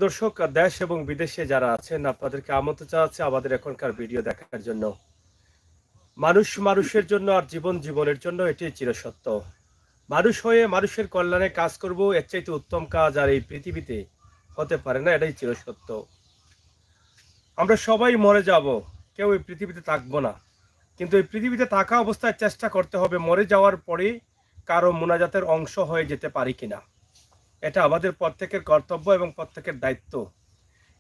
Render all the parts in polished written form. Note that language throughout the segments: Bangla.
দর্শক, দেশ এবং বিদেশে যারা আছেন আপনাদেরকে আমন্ত্রণ জানাচ্ছি আমাদের এখনকার ভিডিও দেখার জন্য। মানুষ মানুষের জন্য আর জীবন জীবনের জন্য, এটাই চিরসত্য। মানুষ হয়ে মানুষের কল্যাণে কাজ করব, এর চাইতে উত্তম কাজ আর এই পৃথিবীতে হতে পারে না, এটাই চিরসত্য। আমরা সবাই মরে যাব, কেউ এই পৃথিবীতে থাকবো না, কিন্তু এই পৃথিবীতে থাকা অবস্থায় চেষ্টা করতে হবে মরে যাওয়ার পরে কারো মোনাজাতের অংশ হয়ে যেতে পারি কিনা। এটা আমাদের প্রত্যেকের কর্তব্য এবং প্রত্যেকের দায়িত্ব।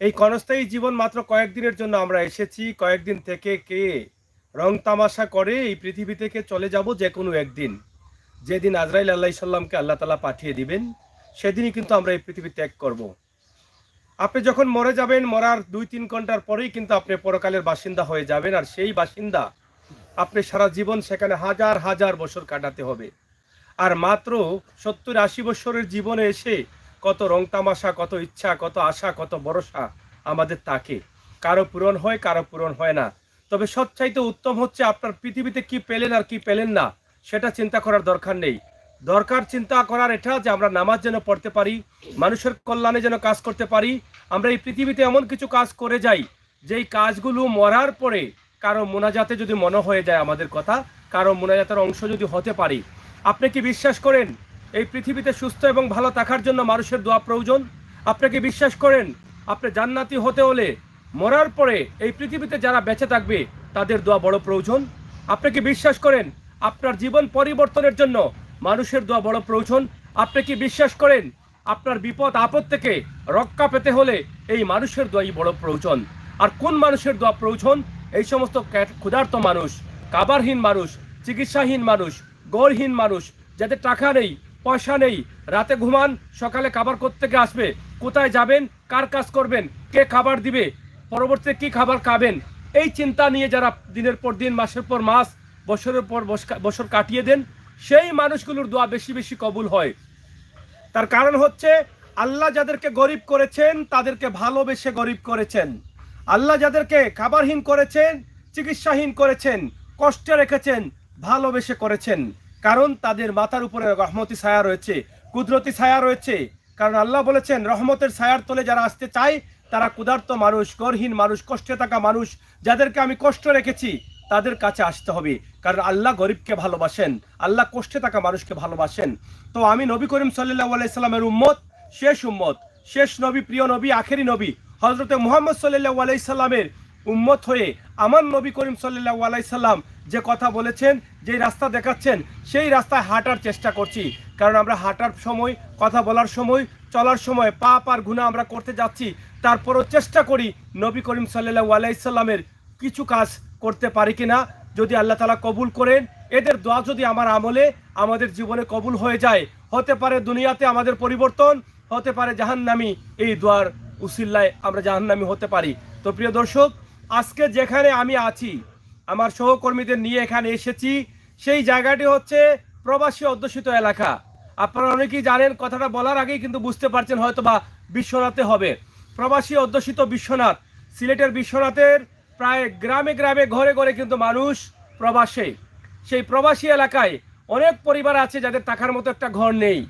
এই ক্ষণস্থায়ী জীবন মাত্র কয়েকদিনের জন্য আমরা এসেছি। কয়েকদিন থেকে কে রং তামাশা করে এই পৃথিবী থেকে চলে যাব যে কোনো একদিন। যেদিন আজরাইল আলাইহিস সালামকে আল্লাহ তাআলা পাঠিয়ে দিবেন, সেদিনই কিন্তু আমরা এই পৃথিবী ত্যাগ করব। আপনি যখন মরে যাবেন, মরার ২-৩ ঘন্টার পরেই কিন্তু আপনি পরকালের বাসিন্দা হয়ে যাবেন। আর সেই বাসিন্দা আপনি সারা জীবন সেখানে হাজার হাজার বছর কাটাতে হবে। আর মাত্র ৭০-৮০ বছরের জীবনে এসে কত রং তামাশা, কত ইচ্ছা, কত আশা, কত ভরসা আমাদের থাকে। কারো পূরণ হয়, কারো পূরণ হয় না। তবে সবচাইতে উত্তম হচ্ছে আপনার পৃথিবীতে কি পেলেন আর কি পেলেন না সেটা চিন্তা করার দরকার নেই। দরকার চিন্তা করার এটা যে আমরা নামাজ যেন পড়তে পারি, মানুষের কল্যাণে যেন কাজ করতে পারি। আমরা এই পৃথিবীতে এমন কিছু কাজ করে যাই যেই কাজগুলো মরার পরে কারো মোনাজাতে যদি মনে হয়ে যায় আমাদের কথা, কারো মোনাজাতের অংশ যদি হতে পারি। আপনি কি বিশ্বাস করেন এই পৃথিবীতে সুস্থ এবং ভালো থাকার জন্য মানুষের দোয়া প্রয়োজন? আপনি কি বিশ্বাস করেন আপনি জান্নাতি হতে হলে মরার পরে এই পৃথিবীতে যারা বেঁচে থাকবে তাদের দোয়া বড় প্রয়োজন? আপনি কি বিশ্বাস করেন আপনার জীবন পরিবর্তনের জন্য মানুষের দোয়া বড় প্রয়োজন? আপনি কি বিশ্বাস করেন আপনার বিপদ আপদ থেকে রক্ষা পেতে হলে এই মানুষের দোয়াই বড় প্রয়োজন? আর কোন মানুষের দোয়া প্রয়োজন? এই সমস্ত ক্ষুধার্ত মানুষ, খাবারহীন মানুষ, চিকিৎসাহীন মানুষ, গড়হীন মানুষ, যাদের টাকা নেই, পয়সা নেই, রাতে ঘুমান, সকালে খাবার কোত্থেকে আসবে, কোথায় যাবেন, কার কাজ করবেন, কে খাবার দিবে, পরবর্তীতে কি খাবার খাবেন, এই চিন্তা নিয়ে যারা দিনের পর দিন, মাসের পর মাস, বছরের পর বছর কাটিয়ে দেন, সেই মানুষগুলোর দোয়া বেশি বেশি কবুল হয়। তার কারণ হচ্ছে আল্লাহ যাদেরকে গরিব করেছেন তাদেরকে ভালোবেসে গরিব করেছেন। আল্লাহ যাদেরকে খাবারহীন করেছেন, চিকিৎসাহীন করেছেন, কষ্টে রেখেছেন, ভালোবেসে করেছেন। কারণ তাদের মাথার উপরে রহমতি ছায়া রয়েছে, কুদরতি ছায়া রয়েছে। কারণ আল্লাহ বলেছেন রহমতের ছায়ার তলে যারা আসতে চায় তারা ক্ষুধার্ত মানুষ, গরহীন মানুষ, কষ্টে থাকা মানুষ, যাদেরকে আমি কষ্ট রেখেছি তাদের কাছে আসতে হবে। কারণ আল্লাহ গরিবকে ভালোবাসেন, আল্লাহ কষ্টে থাকা মানুষকে ভালোবাসেন। তো আমি নবী করিম সাল্লাল্লাহু আলাইহি সাল্লামের উম্মত, শেষ নবী, প্রিয় নবী, আখেরি নবী হযরতে মুহাম্মদ সাল্লাল্লাহু আলাইহি সাল্লামের উম্মত হয়ে আমার নবী করিম সাল্লাল্লাহু আলাইহি সাল্লাম যে কথা বলেছেন, যেই রাস্তা দেখাচ্ছেন, সেই রাস্তায় হাঁটার চেষ্টা করছি। কারণ আমরা হাঁটার সময়, কথা বলার সময়, চলার সময় পাপ আর গুনাহ আমরা করতে যাচ্ছি। তারপরও চেষ্টা করি নবী করিম সাল্লাল্লাহু আলাইহি সাল্লামের কিছু কাজ করতে পারি কিনা। যদি আল্লাহ তাআলা কবুল করেন, এদের দোয়া যদি আমার আমলে আমাদের জীবনে কবুল হয়ে যায়, হতে পারে দুনিয়াতে আমাদের পরিবর্তন, হতে পারে জাহান্নামী এই দোয়ার উসিলায় আমরা জাহান্নামী হতে পারি। তো প্রিয় দর্শক, আজকে যেখানে আমি আছি, আমার সহকর্মীদের নিয়ে এখানে এসেছি, সেই জায়গাটি হচ্ছে প্রবাসী অধ্যুষিত এলাকা। আপনারা অনেকেই জানেন, কথাটা বলার আগেই কিন্তু বুঝতে পারছেন হয়তো বা বিশ্বনাথে হবে। প্রবাসী অধ্যুষিত বিশ্বনাথ, সিলেটের বিশ্বনাথের প্রায় গ্রামে গ্রামে, ঘরে ঘরে কিন্তু মানুষ প্রবাসে। সেই প্রবাসী এলাকায় অনেক পরিবার আছে যাদের থাকার মতো একটা ঘর নেই,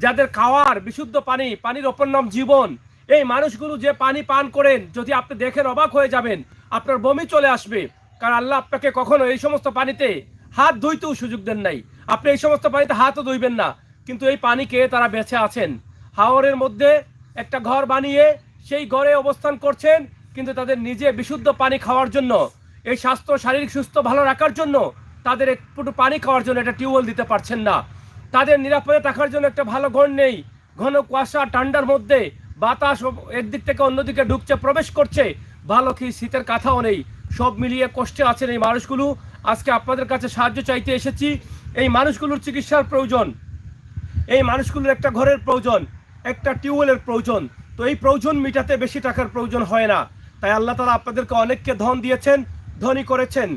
যাদের খাওয়ার বিশুদ্ধ পানি, পানির অপর নাম জীবন। এই মানুষগুলো যে পানি পান করেন, যদি আপনি দেখেন অবাক হয়ে যাবেন, আপনার বমি চলে আসবে। কারণ আল্লাহ আপনাকে কখনো এই সমস্ত পানিতে হাত ধুইতেও সুযোগ দেন নাই, আপনি এই সমস্ত পানিতে হাতও ধুইবেন না। কিন্তু এই পানি খেয়ে তারা বেঁচে আছেন। হাওরের মধ্যে একটা ঘর বানিয়ে সেই ঘরে অবস্থান করছেন, কিন্তু তাদের নিজে বিশুদ্ধ পানি খাওয়ার জন্য, এই স্বাস্থ্য, শারীরিক সুস্থ ভালো রাখার জন্য, তাদের একটু পানি খাওয়ার জন্য একটা টিউবওয়েল দিতে পারছেন না। তাদের নিরাপদে থাকার জন্য একটা ভালো ঘর নেই। ঘন কুয়াশা, ঠান্ডার মধ্যে বাতাস একদিক থেকে অন্যদিকে ঢুকছে, প্রবেশ করছে, ভালো কি শীতের কাঁথাও নেই। সব মিলিয়ে কষ্টে আছেন এই মানুষগুলো। আজকে আপনাদের কাছে সাহায্য চাইতে এসেছি। এই মানুষগুলোর চিকিৎসার প্রয়োজন, এই মানুষগুলোর একটা ঘরের প্রয়োজন, একটা টিউবওয়েলের প্রয়োজন। তো এই প্রয়োজন মিটাতে বেশি টাকার প্রয়োজন হয় না। তাই আল্লাহ তাআলা আপনাদেরকে অনেককে ধন দিয়েছেন, ধনী করেছেন,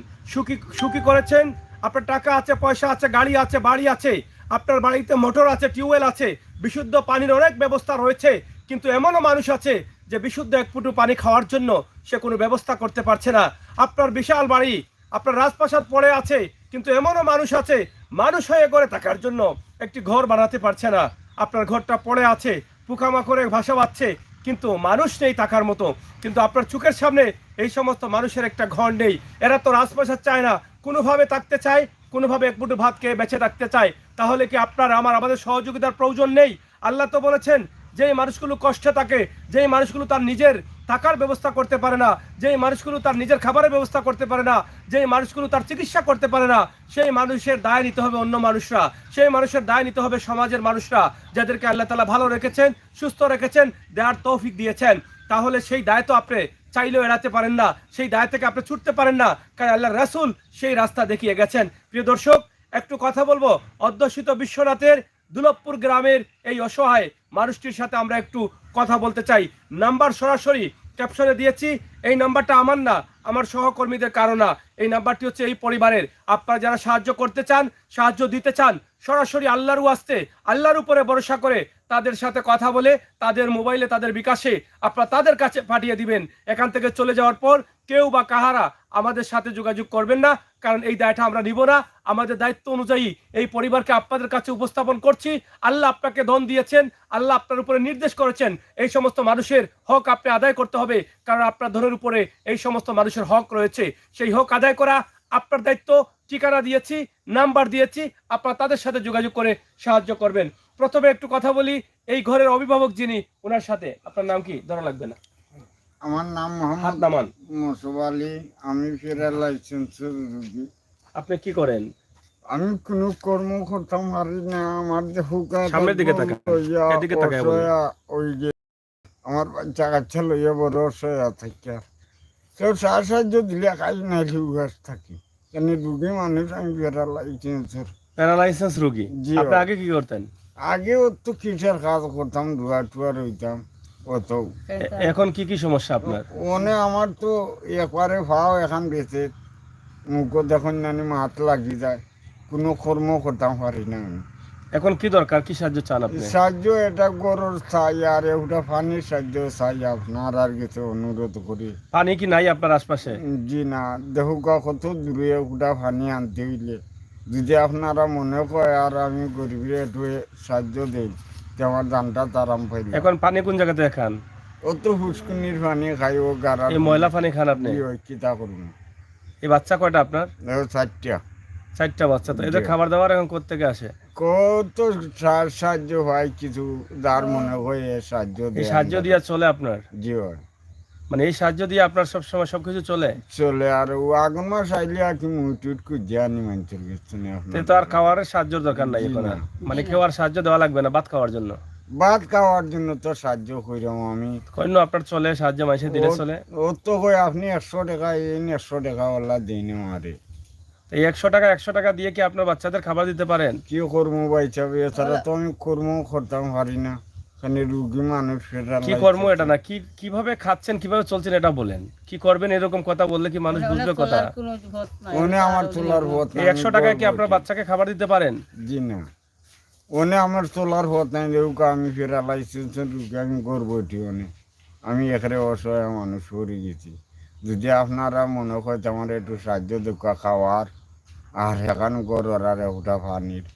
সুখী করেছেন। আপনার টাকা আছে, পয়সা আছে, গাড়ি আছে, বাড়ি আছে, আপনার বাড়িতে মোটর আছে, টিউবওয়েল আছে, বিশুদ্ধ পানির অনেক ব্যবস্থা রয়েছে। কিন্তু এমনও মানুষ আছে যে বিশুদ্ধ এক ফুটু পানি খাওয়ার জন্য সে কোনো ব্যবস্থা করতে পারছে না। আপনার বিশাল বাড়ি, আপনার রাজপ্রাসাদ পড়ে আছে, কিন্তু এমনও মানুষ আছে মানুষ হয়ে গড়ে থাকার জন্য একটি ঘর বানাতে পারছে না। আপনার ঘরটা পড়ে আছে, পোকামাকড়ে ভাসা বাচ্ছে, কিন্তু মানুষ নেই থাকার মতো। কিন্তু আপনার চোখের সামনে এই সমস্ত মানুষের একটা ঘর নেই। এরা তো রাজপ্রাসাদ চায় না, কোনোভাবে থাকতে চায়, কোনোভাবে এক মুঠো ভাত খেয়ে বেঁচে থাকতে চায়। তাহলে কি আপনার আমাদের সহযোগিতার প্রয়োজন নেই? আল্লাহ তো বলেছেন, যেই মানুষগুলো কষ্টে থাকে, যেই মানুষগুলো তার নিজের থাকার ব্যবস্থা করতে পারে না, যেই মানুষগুলো তার নিজের খাবারের ব্যবস্থা করতে পারে না, যেই মানুষগুলো তার চিকিৎসা করতে পারে না, সেই মানুষের দায় নিতে হবে অন্য মানুষরা, সেই মানুষের দায় নিতে হবে সমাজের মানুষরা, যাদেরকে আল্লাহ তাআলা ভালো রেখেছেন, সুস্থ রেখেছেন, দেওয়ার তৌফিক দিয়েছেন। তাহলে সেই দায় তো আপনি চাইলেও এড়াতে পারেন না, সেই দায় থেকে আপনি ছুটতে পারেন না, কারণ আল্লাহ রাসূল সেই রাস্তা দেখিয়ে গেছেন। প্রিয় দর্শক, একটু কথা বলবো অধ্যুষিত বিশ্বনাথের দুলভপুর গ্রামের এই অসহায় মানুষটির সাথে আমরা একটু কথা বলতে চাই। নাম্বার সরাসরি ক্যাপশনে দিয়েছি, এই নাম্বারটা আমার না, আমার সহকর্মীদের কারো না, এই নাম্বারটি হচ্ছে এই পরিবারের। আপনারা যারা সাহায্য করতে চান, সাহায্য দিতে চান, সরাসরি আল্লাহর ওয়াস্তে, আল্লাহর উপরে ভরসা করে তাদের সাথে কথা বলে তাদের মোবাইলে, তাদের বিকাশে আপনারা তাদের কাছে পাঠিয়ে দিবেন। এখান থেকে চলে যাওয়ার পর কেউ বা কাহারা আমাদের সাথে যোগাযোগ করবেন না, কারণ এই দায়টা আমরা নিব না। আমাদের দায়িত্ব অনুযায়ী এই পরিবারকে আপনাদের কাছে উপস্থাপন করছি। আল্লাহ আপনাকে ধন দিয়েছেন, আল্লাহ আপনার উপরে নির্দেশ করেছেন এই সমস্ত মানুষের হক আপনি আদায় করতে হবে, কারণ আপনার ধনের উপরে এই সমস্ত মানুষের হক রয়েছে। সেই হক আদায় করা আপনার দায়িত্ব। ঠিকানা দিয়েছি, নাম্বার দিয়েছি, আপনারা তাদের সাথে যোগাযোগ করে সাহায্য করবেন। প্রথমে একটু কথা বলি এই ঘরের অভিভাবক যিনি, ওনার সাথে। আপনার নাম কি? ধরা লাগবে না। আমার নাম মোহাম্মদ মনসুব আলী। আমি লাইসেন্সের রোগী। আপনি কি করেন? আমি কোনো কর্ম করতাম পারি না। আমার যে হুকা সামনের দিকে তাকান, এদিকে তাকায় বলুন। ওই যে আমার বাচ্চা কাচ্চা লইয়া বড় অসহায় থাকে, কেউ সাহায্য দিলে কাজ নাই হুগাস থাকি। কেন রুগী মানুষ, আমি প্যারালাইসিস রোগী। আপনি আগে কি করতেন? আগে তো কিসের কাজ করতাম, ধোয়া টুয়া রইতাম অত। এখন কি কি সমস্যা আপনার? ওনে আমার তো একবারে ভাও এখন বেঁচে মুখ দেখুন নানি মাত লাগি যায়, কোনো কর্ম করতাম পারি না আমি। এখন কি দরকার, কি সাহায্য চান আপনি? সাহায্য এটা গরুর চাই, আর এটা পানির সাহায্য চাই আপনার, আর কিছু অনুরোধ করি। পানি কি নাই আপনার আশপাশে? জি না, দেখো কত দূরে ওটা পানি আনতে হইলে যদি আপনারা মনে করে আর আমি গরিবের একটু সাহায্য দেই, আমার দানটা তারাম পাই। এখন পানি কোন জায়গাতে খান? ও তো ফুসকুনির পানি খাই, ও গাড়া ময়লা পানি খান আপনি? কিতা করবো। এই বাচ্চা কয়টা আপনার? 4টা। 4টা বাচ্চা। তো এদের খাবার দাবার এখন কোত্থেকে আসে? কত সাহায্য হয়, কিছু যার মনে হয় সাহায্য এই সাহায্য দিয়ে চলে আপনার? জি হয়। মানে এই সাহায্য দিয়ে আপনার সবসময় সবকিছু চলে? আর ও আগুন মাস আইলে আর কি মুটুট খুঁজে আনি মানুষের কাছে। তো আর খাওয়ার সাহায্যের দরকার নাই এখন? মানে কেউ আর সাহায্য দেওয়া লাগবে না ভাত খাওয়ার জন্য? ভাত খাওয়ার জন্য তো সাহায্য কইরাম আমি। কইন আপনার চলে সাহায্য মাইসে দিলে চলে? ও তো কই আপনি 100 টাকা এই 100 টাকা ওলা দেই না আমারে। এই 100 টাকা দিয়ে কি আপনার বাচ্চাদের খাবার দিতে পারেন? কি করবো বাইচাবে, এছাড়া তো আমি কর্ম করতাম পারি না, কারণ রুগী মানুষ। কি কর্ম এটা না, কি কিভাবে খাচ্ছেন, কিভাবে চলছেন এটা বলেন। কি করবেন এরকম কথা বললে কি মানুষ বুঝবে কথা? ওনে আমার তোলার পথ। এই 100 টাকায় কি আপনার বাচ্চাকে খাবার দিতে পারেন? জি না, ওনে আমার তোলার পথ নাই। দেখুক আমি লাইসেন্সের রুগী, আমি করবো এটি। আমি এখানে অসহায় মানুষ পড়ে গেছি। যদি আপনারা মনে করেন আমার একটু সাহায্য দেখা খাওয়ার, আর এখন গরুর আর ওটা পানির,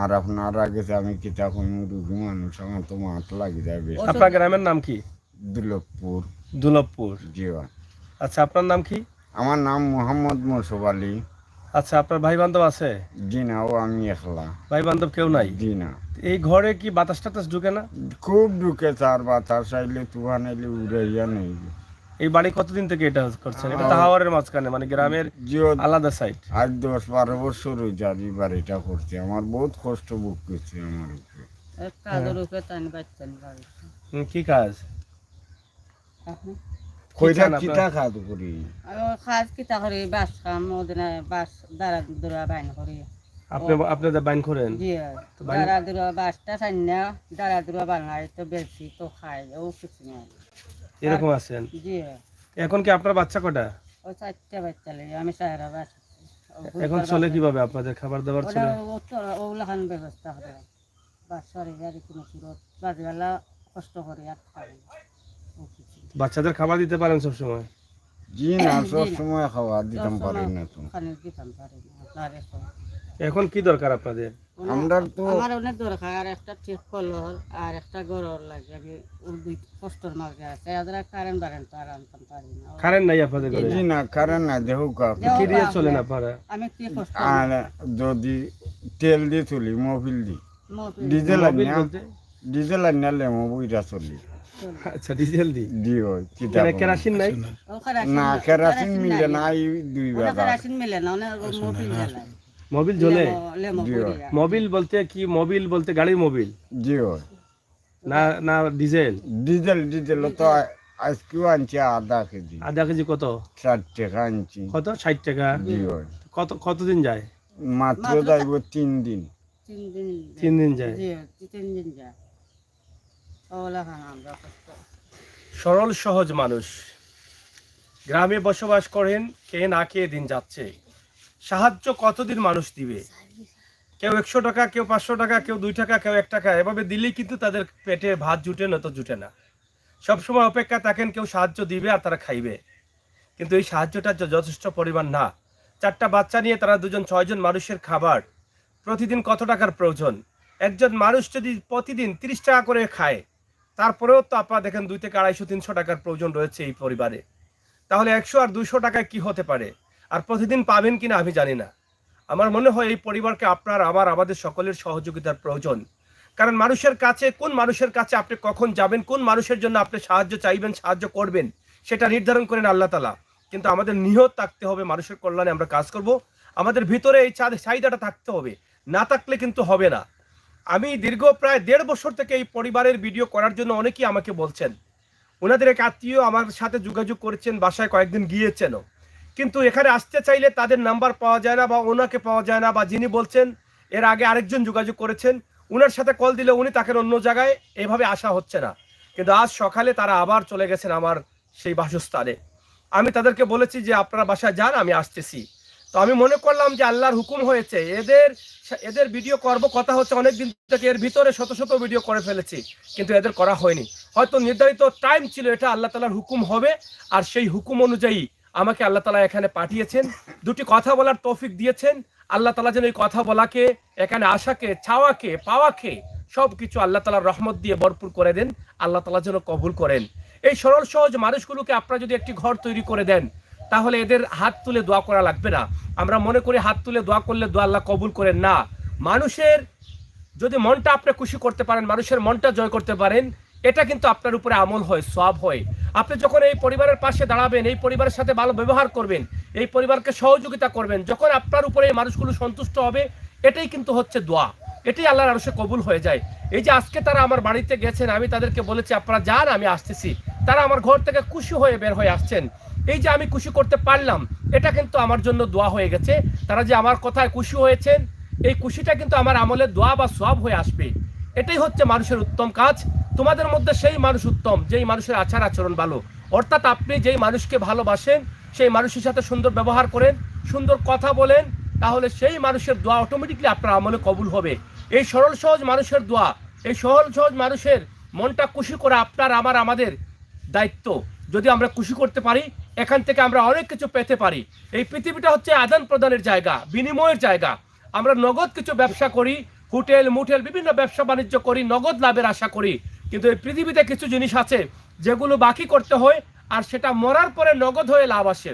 আর আপনারা গেছে আমি কিতা কোনো রুগী মানুষ, আমার তো মাথা লাগি যায় বেশি। আপনার গ্রামের নাম কি? দুলভপুর। দুলভপুর। জি। আচ্ছা, আপনার নাম কি? আমার নাম মোহাম্মদ মনসুব আলী। আচ্ছা, আপনার ভাই বান্ধব আছে? জি না, ও আমি একলা। ভাই বান্ধব কেউ নাই? জি না। এই ঘরে কি বাতাস টাতাস ঢুকে না? খুব ঢুকে, চার বাতাস আইলে তুফান আইলে উড়াইয়া নেই। এই বাড়ি কতদিন থেকে এটা করছেন? এটা তো হাওরের মাঝখানে, মানে গ্রামের আলাদা সাইড। আজ 10-12 বছর হয়ে যায় এই বাড়িটা করছে। আমার বহুত কষ্ট ভোগ করছে আমার উপরে। কি কাজ? কইরা কিটা কাজ করি? কাজ কিটা করি, বাস কাম, ওদিনে বাস দাঁড়া দূরা বাইন করি। আপনি বাইন করেন? জি, দাঁড়া দূরা বাসটা চাইনা, দাঁড়া দূরা বানাই তো বেশি তো খাই, ও কিছু না। এরকম আছেন? জি। এখন কি আপনার বাচ্চা কটা? ও 4টা বাচ্চা লাগে, আমি সারা বাস। এখন চলে কিভাবে আপনাদের খাবার দাবার চলে? ওগুলাখান ব্যবস্থা করে বাস সরকার কোনো সুরত বাজবেলা কষ্ট করে আর খাই। বাচ্চাদের খাবার দিতে পারেন সব সময়? জি না, সব সময় খাবার দিতাম পারি না তো। এখন কি দরকার আপনাদের? আমরা তো আমার অনেক দরকার, আর একটা ঠিক কলর আর একটা গরর লাগে। আমি ওর দুই কষ্টর মাঝে আছে, এদের কারেন্ট বারেন্ট তো আর আনতাম পারি না। কারেন্ট নাই আপনাদের ঘরে? জি না, কারণ না, দেখো কি দিয়ে চলেন আপনারা? আমি কি কষ্ট আর যদি তেল দিয়ে চলি, মোবিল দি, মোবিল ডিজেল মোবিল আনিয়া, বলতে? ডিজেল আনিয়ালে মোবিলটা চলি আচ্ছা, ডিজেল দি। দি হয় কিতা কেন কেরাসিন নাই? না, কেরাসিন মিলে না, এই দুই ওরা বাগা কেরাসিন মিলে না, ওরা মোবিল জ্বালায়। মোবিল জ্বলে? লেমো জি হয়। করিয়া। মোবিল বলতে কি? মোবিল বলতে গাড়ির মোবিল জি হয়। না? না ডিজেল? ডিজেল তো আজকেও আনছি আধা কেজি, আধা কেজি কত? 60 টাকা আনছি। কত? 60 টাকা? জি হয়। কতদিন যায়? মাত্র যাইব 3 দিন। 3 দিন 3 দিন যায়। জি 3 দিন যায়। ওলা খান আমরা কষ্ট। সরল সহজ মানুষ, গ্রামে বসবাস করেন, খেয়ে না খেয়ে দিন যাচ্ছে। সাহায্য কতদিন মানুষ দিবে? কেউ 100 টাকা, কেউ 500 টাকা, কেউ 2 টাকা, কেউ 1 টাকা, এভাবে দিলেই কিন্তু তাদের পেটে ভাত জুটে না, তো জুটে না। সবসময় অপেক্ষা থাকেন কেউ সাহায্য দিবে আর তারা খাইবে, কিন্তু এই সাহায্যটা যথেষ্ট পরিমাণ না। 4টা বাচ্চা নিয়ে তারা 2জন 6জন মানুষের খাবার, প্রতিদিন কত টাকার প্রয়োজন? একজন মানুষ যদি প্রতিদিন 30 টাকা করে খায়, তারপরেও তো আপনারা দেখেন 2 থেকে 250-300 টাকার প্রয়োজন রয়েছে এই পরিবারে। তাহলে 100 আর 200 টাকায় কি হতে পারে? আর প্রতিদিন পাবেন কিনা আমি জানি না। আমার মনে হয় এই পরিবারকে আপনার, আমাদের সকলের সহযোগিতার প্রয়োজন। কারণ মানুষের কাছে, কোন মানুষের কাছে আপনি কখন যাবেন, কোন মানুষের জন্য আপনি সাহায্য চাইবেন, সাহায্য করবেন, সেটা নির্ধারণ করেন আল্লাহ তাআলা। কিন্তু আমাদের নিয়ত থাকতে হবে, মানুষের কল্যাণে আমরা কাজ করব। আমাদের ভিতরে এই চাহিদাটা থাকতে হবে, না থাকলে কিন্তু হবে না। আমি দীর্ঘ প্রায় 1.5 বছর থেকে এই পরিবারের ভিডিও করার জন্য অনেকেই আমাকে বলছেন। ওনাদের এক আত্মীয় আমার সাথে যোগাযোগ করেছেন, বাসায় কয়েকদিন গিয়েছেনও, কিন্তু এখানে আসতে চাইলে তাদের নাম্বার পাওয়া যায় না, বা ওনাকে পাওয়া যায় না, বা যিনি বলছেন এর আগে আরেকজন যোগাযোগ করেছেন, ওনার সাথে কল দিলে উনি তাকে অন্য জায়গায়, এভাবে আসা হচ্ছে না। কিন্তু আজ সকালে তারা আবার চলে গেছেন আমার সেই বাসস্থানে। আমি তাদেরকে বলেছি যে আপনারা বাসায় যান, আমি আসতেছি। তো আমি মনে করলাম যে আল্লাহর হুকুম হয়েছে, এদের ভিডিও করব, কথা হচ্ছে অনেক দিন থেকে, এর ভিতরে শত শত ভিডিও করে ফেলেছি, কিন্তু এদের করা হয়নি। হয়তো নির্ধারিত টাইম ছিল, এটা আল্লাহ তাআলার হুকুম হবে, আর সেই হুকুম অনুযায়ী আমাকে আল্লাহ তাআলা এখানে পাঠিয়েছেন, 2টি কথা বলার তৌফিক দিয়েছেন। আল্লাহ তাআলা যেন এই কথা বলাকে, এখানে আসাকে, চাওয়াকে, পাওয়াকে সব কিছু আল্লাহ তাআলার রহমত দিয়ে ভরপুর করে দেন। আল্লাহ তাআলা যেন কবুল করেন। এই সরল সহজ মানুষগুলোকে আপনারা যদি একটি ঘর তৈরি করে দেন, তাহলে এদের হাত তুলে দোয়া করা লাগবে না। আমরা মনে করি হাত তুলে দোয়া করলে দোয়া আল্লাহ কবুল করেন না। মানুষের যদি মনটা আপনি খুশি করতে পারেন, মানুষের মনটা জয় করতে পারেন, এটা কিন্তু আপনার উপরে আমল হয়, সওয়াব হয়। আপনি যখন এই পরিবারের পাশে দাঁড়াবেন, এই পরিবারের সাথে ভালো ব্যবহার করবেন, এই পরিবারকে সহযোগিতা করবেন, যখন আপনার উপরে এই মানুষগুলো সন্তুষ্ট হবে, এটাই কিন্তু হচ্ছে দোয়া, এটাই আল্লাহর আরশে কবুল হয়ে যায়। এই যে আজকে তারা আমার বাড়িতে গেছেন, আমি তাদেরকে বলেছি আপনারা যান, আমি আসতেছি, তারা আমার ঘর থেকে খুশি হয়ে বের হয়ে আসছেন। এই যে আমি খুশি করতে পারলাম, এটা কিন্তু আমার জন্য দোয়া হয়ে গেছে। তারা যে আমার কথায় খুশি হয়েছেন, এই খুশিটা কিন্তু আমার আমলের দোয়া বা সওয়াব হয়ে আসবে। এটাই হচ্ছে মানুষের উত্তম কাজ। তোমাদের মধ্যে সেই মানুষ উত্তম, যেই মানুষের আচার আচরণ ভালো। অর্থাৎ আপনি যেই মানুষকে ভালোবাসেন, সেই মানুষের সাথে সুন্দর ব্যবহার করেন, সুন্দর কথা বলেন, তাহলে সেই মানুষের দোয়া অটোমেটিকলি আপনার আমলে কবুল হবে। এই সরল সহজ মানুষের দোয়া, এই সরল সহজ মানুষের মনটা খুশি করা আপনার, আমাদের দায়িত্ব। যদি আমরা খুশি করতে পারি, এখান থেকে আমরা অনেক কিছু পেতে পারি। এই পৃথিবীটা হচ্ছে আদান প্রদানের জায়গা, বিনিময়ের জায়গা। আমরা নগদ কিছু ব্যবসা করি, হোটেল মুটেল বিভিন্ন ব্যবসা বাণিজ্য করি, নগদ লাভের আশা করি, কিন্তু এই পৃথিবীতে কিছু জিনিস আছে যেগুলো বাকি করতে হয়, আর সেটা মরার পরে নগদ হয়ে লাভ আসে।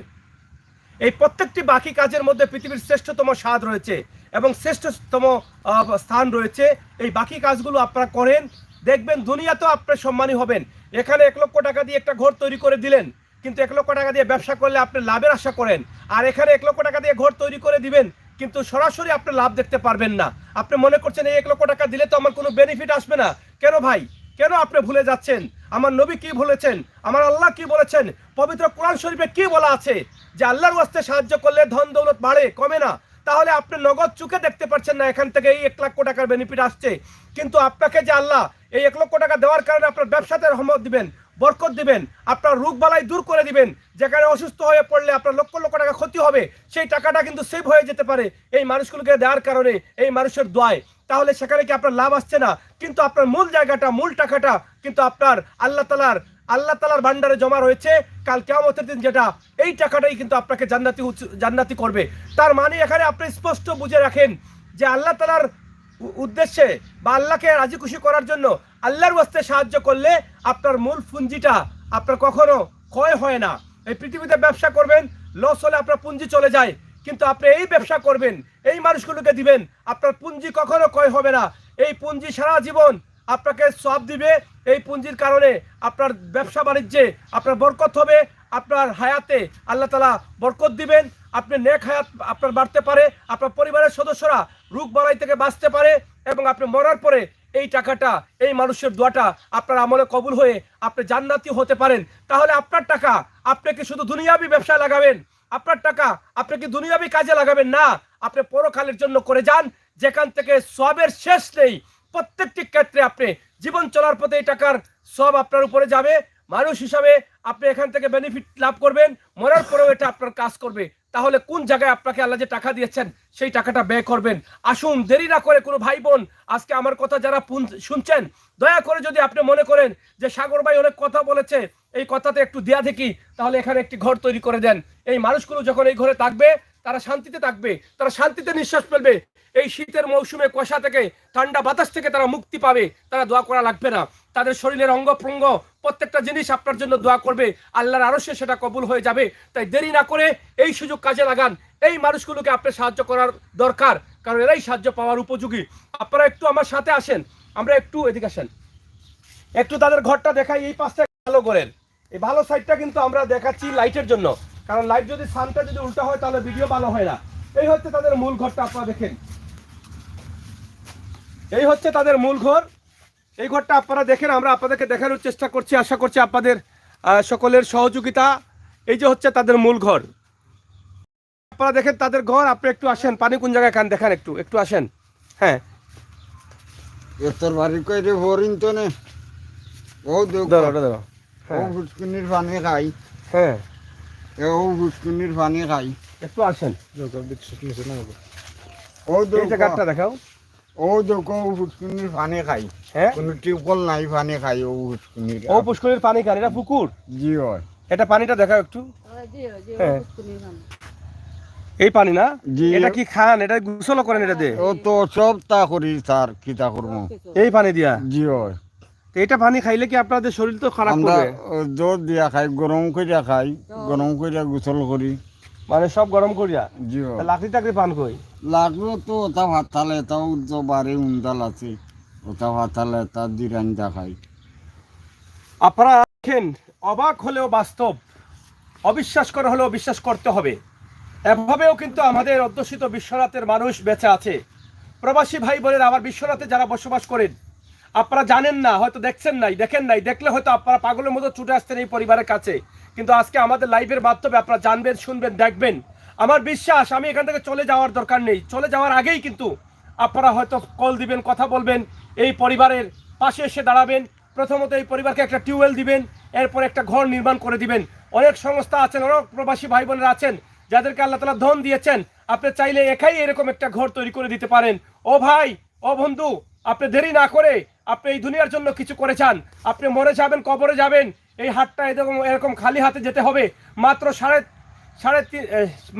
এই প্রত্যেকটি বাকি কাজের মধ্যে পৃথিবীর শ্রেষ্ঠতম স্বাদ রয়েছে এবং শ্রেষ্ঠতম স্থান রয়েছে। এই বাকি কাজগুলো আপনারা করেন, দেখবেন দুনিয়াতেও আপনার সম্মানী হবেন। এখানে 1 লক্ষ টাকা দিয়ে একটা ঘর তৈরি করে দিলেন, কিন্তু 1 লক্ষ টাকা দিয়ে ব্যবসা করলে আপনি লাভের আশা করেন, আর এখানে 1 লক্ষ টাকা দিয়ে ঘর তৈরি করে দিবেন, কিন্তু সরাসরি আপনি লাভ দেখতে পারবেন না। আপনি মনে করছেন এই 1 লক্ষ টাকা দিলে তো আমার কোনো বেনিফিট আসবে না। কেন ভাই, কেন আপনি ভুলে যাচ্ছেন আমার নবী কি বলেছেন, আমার আল্লাহ কি বলেছেন, পবিত্র কোরআন শরীফে কি বলা আছে যে আল্লাহর ওয়াস্তে সাহায্য করলে ধন দৌলত বাড়ে, কমে না। তাহলে আপনি নগদ চোখে দেখতে পাচ্ছেন না এখান থেকে এই 1 লক্ষ টাকার বেনিফিট আসছে, কিন্তু আপনাকে যে আল্লাহ এই 1 লক্ষ টাকা দেওয়ার কারণে আপনার ব্যবসাতে রহমত দিবেন, বরকত দিবেন, আপনার রোগ বালাই দূর করে দিবেন। যেখানে অসুস্থ হয়ে পড়লে আপনার লক্ষ লক্ষ টাকা ক্ষতি হবে, সেই টাকাটা কিন্তু সেভ হয়ে যেতে পারে এই মানুষগুলোকে দেওয়ার কারণে, এই মানুষের দোয়ায়। তাহলে সেখানে কি আপনার লাভ আসছে না? কিন্তু আপনার মূল জায়গাটা, মূল টাকাটা কিন্তু আপনার আল্লাহ তাআলার আল্লাহ তাআলার ভান্ডারে জমা রয়েছে, কাল কিয়ামতের দিন যেটা এই টাকাটাই কিন্তু আপনাকে জান্নাতি করবে। তার মানে এখানে আপনি স্পষ্ট বুঝে রাখেন যে আল্লাহ তাআলার উদ্দেশ্যে বা আল্লাহকে রাজি খুশি করার জন্য আল্লাহর ওয়াস্তে সাহায্য করলে আপনার মূল পুঁজিটা আপনার কখনো ক্ষয় হয় না। এই পৃথিবীতে ব্যবসা করবেন, লস হলে আপনার পুঁজি চলে যায়, কিন্তু আপনি এই ব্যবসা করবেন, এই মানুষগুলোকে দিবেন, আপনার পুঁজি কখনো ক্ষয় হবে না। এই পুঁজি সারা জীবন আপনাকে সব দিবে। এই পুঁজির কারণে আপনার ব্যবসা বাণিজ্যে আপনার বরকত হবে, আপনার হায়াতে আল্লাহ তাআলা বরকত দিবেন, আপনি নেক হায়াত আপনার বাড়তে পারে, আপনার পরিবারের সদস্যরা রোগ বালাই থেকে বাঁচতে পারে, এবং আপনি মরার পরে এই টাকাটা, এই মানুষের দোয়াটা আপনার আমলে কবুল হয়ে আপনি জান্নাতি হতে পারেন। তাহলে আপনার টাকা আপনি কি শুধু দুনিয়াবি ব্যবসায় লাগাবেন? আপনার টাকা আপনি কি দুনিয়াবি কাজে লাগাবেন? না, আপনি পরকালের জন্য করে যান, যেখান থেকে সবের শেষ নেই। প্রত্যেকটি ক্ষেত্রে আপনি জীবন চলার পথে এই টাকার সব আপনার উপরে যাবে। মানুষ হিসাবে আপনি এখান থেকে বেনিফিট লাভ করবেন, মরার পরেও এটা আপনার কাজ করবে। তাহলে কোন জায়গায় আপনাকে আল্লাহ যে টাকা দিয়েছেন সেই টাকাটা ব্যয় করবেন। আসুন দেরি না করে, কোনো ভাই বোন আজকে আমার কথা যারা শুনছেন, দয়া করে যদি আপনি মনে করেন যে সাগর ভাই অনেক কথা বলেছে, এই কথাতে একটু দেয়া দেখি, তাহলে এখানে একটি ঘর তৈরি করে দেন। এই মানুষগুলো যখন এই ঘরে থাকবে তারা শান্তিতে থাকবে, তারা শান্তিতে নিঃশ্বাস ফেলবে। এই শীতের মৌসুমে কুয়াশা থেকে, ঠান্ডা বাতাস থেকে তারা মুক্তি পাবে। তারা দোয়া করা লাগবে না, তাদের শরীরের অঙ্গ প্রঙ্গ প্রত্যেকটা জিনিস আপনার জন্য দোয়া করবে, আল্লাহর আরশে সেটা কবুল হয়ে যাবে। তাই দেরি না করে এই সুযোগ কাজে লাগান। এই মানুষগুলোকে আপনি সাহায্য করার দরকার, কারণ এরাই সাহায্য পাওয়ার উপযোগী। আপনারা একটু আমার সাথে আসেন, আমরা একটু এদিকে আসেন, একটু তাদের ঘরটা দেখাই। এই পাশটা ভালো করেন, এই ভালো সাইডটা কিন্তু আমরা দেখাচ্ছি লাইটের জন্য, কারণ লাইট যদি সানটা যদি উল্টা হয় তাহলে ভিডিও ভালো হয় না। এই হচ্ছে তাদের মূল ঘরটা, আপনারা দেখেন, এই হচ্ছে তাদের মূল ঘর। এই ঘরটা আপনারা দেখেন, আমরা আপনাদেরকে দেখানোর চেষ্টা করছি, আশা করছি আপনাদের সকলের সহযোগিতা। এই যে হচ্ছে তাদের মূল ঘর, আপনারা দেখেন তাদের ঘর। আপনি একটু আসেন, পানি কোন জায়গায় খান দেখান, একটু আসেন। হ্যাঁ, তোর বাড়ি কইরে হরিণ তো নে, ও ধরো ওটা ধরো। ও ফুসকুনির পানি খাই, হ্যাঁ, ও ফুসকুনির পানি খাই। একটু আসেন, ও এই জায়গাটা দেখাও। ও দেখো ফুসকুনির পানি খাই, হ্যাঁ, কোনো টিউবকল নাই, পানি খাই ও ফুসকুনির। ও পুষ্করিণীর পানি খান, এটা পুকুর। জি হয়, এটা পানিটা দেখাও একটু। হ্যাঁ, এই পানি না, জি। এটা কি খান? এটা গোসল করেন এটা দিয়ে? ও তো সব তা করি স্যার, কি তা করবো। এই পানি দিয়া? জি হয়। তো এটা পানি খাইলে কি আপনাদের শরীর তো খারাপ আমরা করবে? জোর দিয়া খাই, গরম করিয়া খাই, গরম করিয়া গোসল করি। মানে সব গরম করিয়া? জি হয়। লাকড়ি টাকড়ি পান কই? লাগলো তো ওটা ভাত থালে, তাও তো বাড়ি উন্দাল আছে, ওটা ভাত থালে তার দিরানিটা খাই। আপনারা দেখেন, অবাক হলেও বাস্তব, অবিশ্বাস করা হলেও বিশ্বাস করতে হবে। এভাবেও কিন্তু আমাদের অধ্যুষিত বিশ্বনাথের মানুষ বেঁচে আছে। প্রবাসী ভাই বোনেরা আমার বিশ্বনাথে যারা বসবাস করেন, আপনারা জানেন না, হয়তো দেখছেন নাই, দেখেন নাই, দেখলে হয়তো আপনারা পাগলের মতো ছুটে আসতেন এই পরিবারের কাছে। কিন্তু আজকে আমাদের লাইভের মাধ্যমে আপনারা জানবেন, শুনবেন, দেখবেন। আমার বিশ্বাস, আমি এখান থেকে চলে যাওয়ার দরকার নেই, চলে যাওয়ার আগেই কিন্তু আপনারা হয়তো কল দিবেন, কথা বলবেন, এই পরিবারের পাশে এসে দাঁড়াবেন। প্রথমত এই পরিবারকে একটা টিউবওয়েল দিবেন, এরপর একটা ঘর নির্মাণ করে দিবেন। অনেক সংস্থা আছেন, অনেক প্রবাসী ভাই বোনেরা আছেন যাদেরকে আল্লাহ তাআলা ধন দিয়েছেন, আপনি চাইলে একাই এরকম একটা ঘর তৈরি করে দিতে পারেন। ও ভাই, ও বন্ধু, আপনি দেরি না করে আপনি এই দুনিয়ার জন্য কিছু করে যান। আপনি মরে যাবেন, কবরে যাবেন, এই হাতটা এরকম খালি হাতে যেতে হবে।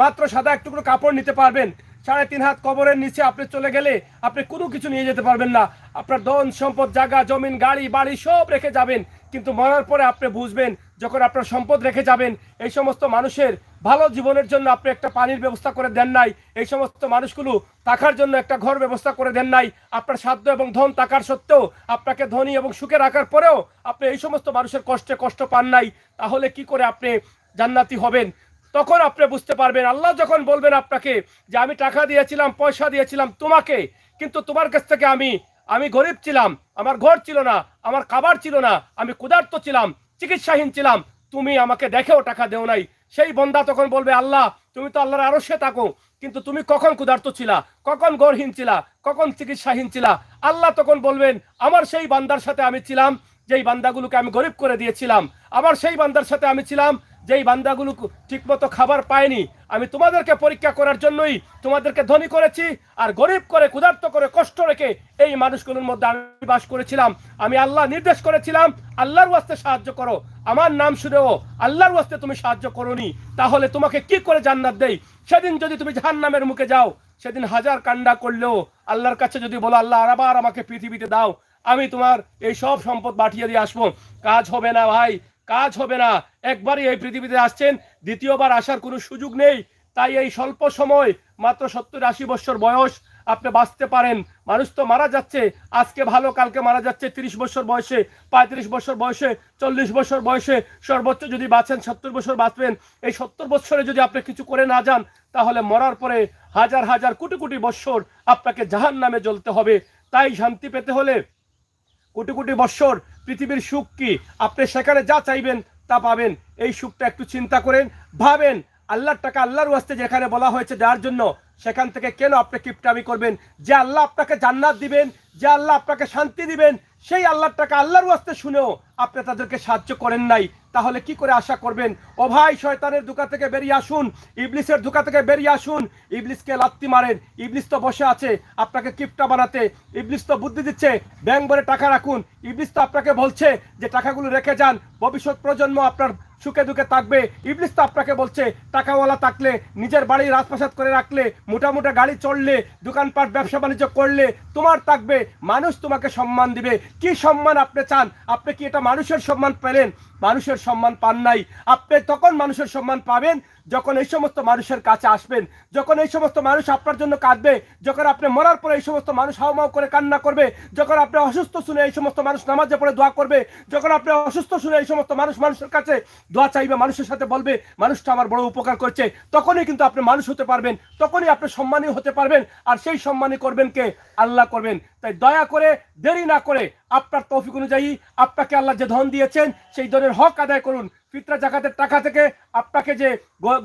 মাত্র সাদা একটু কাপড় নিতে পারবেন। 3.5 হাত কবরের নিচে আপনি চলে গেলে আপনি কোনো কিছু নিয়ে যেতে পারবেন না। আপনার ধন সম্পদ, জায়গা জমিন, গাড়ি বাড়ি সব রেখে যাবেন, কিন্তু মরার পরে আপনি বুঝবেন, যখন আপনার সম্পদ রেখে যাবেন, এই সমস্ত মানুষের ভালো জীবনের জন্য আপনি একটা পানির ব্যবস্থা করে দেন নাই, এই সমস্ত মানুষগুলো থাকার জন্য একটা ঘর ব্যবস্থা করে দেন নাই। আপনার সাধ্য এবং ধন থাকার সত্ত্বেও, আপনাকে ধনী এবং সুখে রাখার পরেও আপনি এই সমস্ত মানুষের কষ্ট পান নাই। তাহলে কি করে আপনি জান্নাতি হবেন? তখন আপনি বুঝতে পারবেন, আল্লাহ যখন বলবেন আপনাকে যে আমি টাকা দিয়েছিলাম, পয়সা দিয়েছিলাম তোমাকে, কিন্তু তোমার কাছ থেকে আমি গরিব ছিলাম, আমার ঘর ছিল না, আমার খাবার ছিল না, আমি ক্ষুধার্ত ছিলাম, চিকিৎসাহীন ছিলাম, তুমি আমাকে দেখেও টাকা দেও নাই। সেই বন্দা তখন বলবে, আল্লাহ তুমি তো আল্লাহর আরশে থাকো, কিন্তু তুমি কখন ক্ষুধার্ত ছিলা, কখন ঘরহীন ছিলা, কখন চিকিৎসাহীন ছিলা? আল্লাহ তখন বলবেন, আমার সেই বান্দার সাথে আমি ছিলাম যেই বান্দাগুলোকে আমি গরিব করে দিয়েছিলাম, আমার সেই বান্দার সাথে আমি ছিলাম যেই বান্দাগুলো ঠিকমতো খাবার পায়নি, আমি তোমাদেরকে পরীক্ষা করার জন্যই তোমাদেরকে ধনী করেছি, আর গরিব করে ক্ষুধার্ত করে কষ্ট রেখে এই মানুষগুলোর মধ্যে আমি বাস করেছিলাম। আমি আল্লাহ নির্দেশ করেছিলাম, আল্লাহর ওয়াস্তে সাহায্য করো। আমার নাম শুনেও আল্লাহর ওয়াস্তে তুমি সাহায্য করোনি, তাহলে তোমাকে কি করে জান্নাত দেই? সেদিন যদি তুমি জাহান্নামের মুখে যাও, সেদিন হাজার কান্না করলেও আল্লাহর কাছে যদি বলো, আল্লাহ আবার আমাকে পৃথিবীতে দাও, আমি তোমার এই সব সম্পদ পাঠিয়ে দিয়ে আসবো, কাজ হবে না ভাই, কাজ হবে না। একবারই এই পৃথিবীতে আসছেন, দ্বিতীয়বার আসার কোনো সুযোগ নেই। তাই এই স্বল্প সময়, মাত্র 70-80 বছর বয়স, আপনি বাঁচতে পারেন। মানুষ তো মারা যাচ্ছে, আজকে ভালো কালকে মারা যাচ্ছে 30 বছর বয়সে, 35 বছর বয়সে, 40 বছর বয়সে, সর্বোচ্চ যদি বাঁচেন 70 বছর বাঁচবেন। এই 70 বছরে যদি আপনি কিছু করে না যান, তাহলে মরার পরে হাজার হাজার কোটি কোটি বছর আপনাকে জাহান্নামে জ্বলতে হবে। তাই শান্তি পেতে হলে কোটি কোটি বছর পৃথিবীর সুখ কি, আপনি সেখানে যা চাইবেন তা পাবেন। এই সুখটা একটু চিন্তা করেন, ভাবেন, আল্লাহর টাকা আল্লাহর ওয়াস্তে যেখানে বলা হয়েছে দেওয়ার জন্য, সেখান থেকে কেন আপনি কিপটামি করবেন? যে আল্লাহ আপনাকে জান্নাত দিবেন, যে আল্লাহ আপনাকে শান্তি দিবেন, সেই আল্লাহর টাকা আল্লাহর ওয়াস্তে শুনেও আপনি তাদেরকে সাহায্য করেন নাই, তাহলে কি করে আশা করবেন? ও ভাই, শয়তানের ধোঁকা থেকে বেরিয়ে আসুন, ইবলিসের ধোঁকা থেকে বেরিয়ে আসুন। ইবলিসকে লাত্তি মারেন, ইবলিস তো বসে আছে আপনাকে কিপটা বানাতে। ইবলিস তো বুদ্ধি দিচ্ছে, ব্যাংক ভরে টাকা রাখুন। ইবলিস তো আপনাকে বলছে যে টাকাগুলো রেখে যান, ভবিষ্যৎ প্রজন্ম আপনার সুখে দুঃখে থাকবে। ইবলিস তো আপনাকে বলছে টাকাওয়ালা থাকলে, নিজের বাড়ি রাজপ্রাসাদ করে রাখলে, মোটা মোটা গাড়ি চললে, দোকানপাট ব্যবসা বাণিজ্য করলে তোমার থাকবে, মানুষ তোমাকে সম্মান দিবে। কি সম্মান আপনি চান? আপনি কি এটা মানুষের সম্মান পেলেন? মানুষের সম্মান পান নাই। আপনি তখন মানুষের সম্মান পাবেন যখন এই সমস্ত মানুষের কাছে আসবেন, যখন এই সমস্ত মানুষ আপনার জন্য কাঁদবে, যখন আপনি মরার পরে এই সমস্ত মানুষ হাউমাউ করে কান্না করবে, যখন আপনি অসুস্থ শুনে এই সমস্ত মানুষ নামাজে পড়ে দোয়া করবে, যখন আপনি অসুস্থ শুনে এই সমস্ত মানুষ মানুষের কাছে দোয়া চাইবে, মানুষের সাথে বলবে মানুষটা আমার বড় উপকার করছে, তখনই কিন্তু আপনি মানুষ হতে পারবেন, তখনই আপনি সম্মানী হতে পারবেন। আর সেই সম্মানী করবেন কে? আল্লাহ করবেন। তাই দয়া করে, দেরি না করে, আপনার তৌফিক অনুযায়ী আপনাকে আল্লাহ যে ধন দিয়েছেন সেই ধনের হক আদায় করুন। ফিতরা জাকাতের টাকা থেকে আপনাকে যে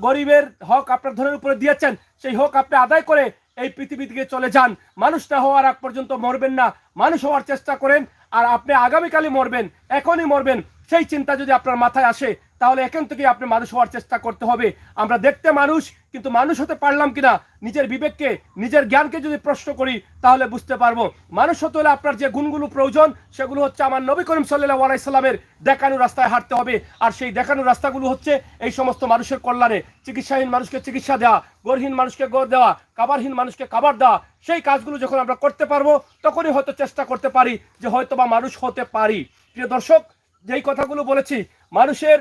গরিবের হক আপনার ধনের উপরে দিয়েছেন, সেই হক আপনি আদায় করে এই পৃথিবী থেকে চলে যান। মানুষ না হওয়ার আগ পর্যন্ত মরবেন না, মানুষ হওয়ার চেষ্টা করেন। আর আপনি আগামীকালই মরবেন, এখনই মরবেন, সেই চিন্তা যদি আপনার মাথায় আসে, তাহলে এখন থেকে আপনি মানুষ হওয়ার চেষ্টা করতে হবে। আমরা দেখতে মানুষ, কিন্তু মানুষ হতে পারলাম কিনা, নিজের বিবেককে, নিজের জ্ঞানকে যদি প্রশ্ন করি, তাহলে বুঝতে পারবো। মানুষ হতে হলে আপনার যে গুণগুলো প্রয়োজন, সেগুলো হচ্ছে আমার নবী করিম সাল্লাল্লাহু আলাইহি সাল্লামের দেখানো রাস্তায় হাঁটতে হবে। আর সেই দেখানো রাস্তাগুলো হচ্ছে এই সমস্ত মানুষের কল্যাণে, চিকিৎসাহীন মানুষকে চিকিৎসা দেওয়া, গরহীন মানুষকে গর দেওয়া, কাবারহীন মানুষকে কাবার দেওয়া। সেই কাজগুলো যখন আমরা করতে পারবো, তখনই হয়তো চেষ্টা করতে পারি যে হয়তো বা মানুষ হতে পারি। প্রিয় দর্শক, যেই কথাগুলো বলেছি, মানুষের